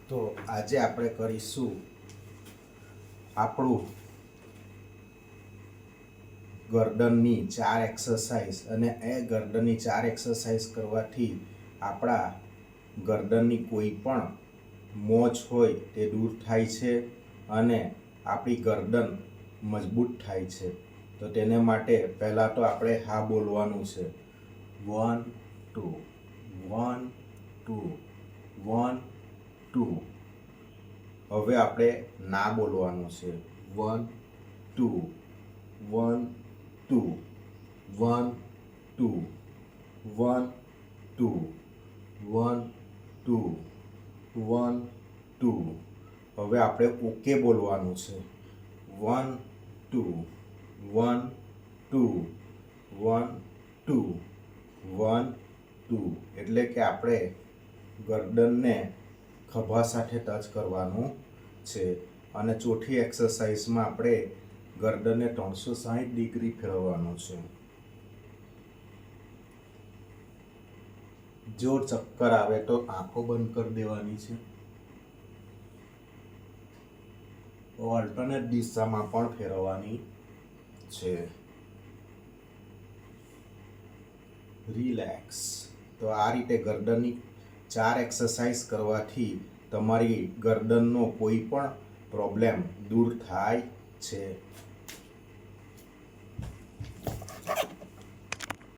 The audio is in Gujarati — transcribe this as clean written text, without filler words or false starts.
તો આજે આપણે કરીશું આપણું ગરદનની 4 એક્સરસાઇઝ, અને એ ગરદનની 4 એક્સરસાઇઝ કરવાથી આપણા ગરદનની કોઈ પણ મોચ હોય તે દૂર થાય છે અને આપણી ગરદન મજબૂત થાય છે. તો તેને માટે પહેલાં તો આપણે હા બોલવાનું છે. 1 2 1 2 1 2. હવે આપણે ના બોલવાનું છે. 1 2 1 2 1 2 1 2 1 2 1 2. હવે આપણે ઓકે બોલવાનું છે. 1 2 1 2 1 2 1 2. એટલે કે આપણે ગરદનને ખભા સાથે ટચ કરવાનું છે. અને ચોથી એક્સરસાઇઝમાં આપણે ગરદનને 360 ડિગ્રી ફેરવવાનું છે. જો ચક્કર આવે તો આંખો બંધ કરી દેવાની છે. ઓલ્ટરનેટ દિશામાં પણ ફેરવવાની છે. રિલેક્સ. તો આ રીતે ગરદનની 4 એક્સરસાઇઝ કરવાથી તમારી ગરદનનો કોઈ પણ પ્રોબ્લેમ દૂર થાય છે.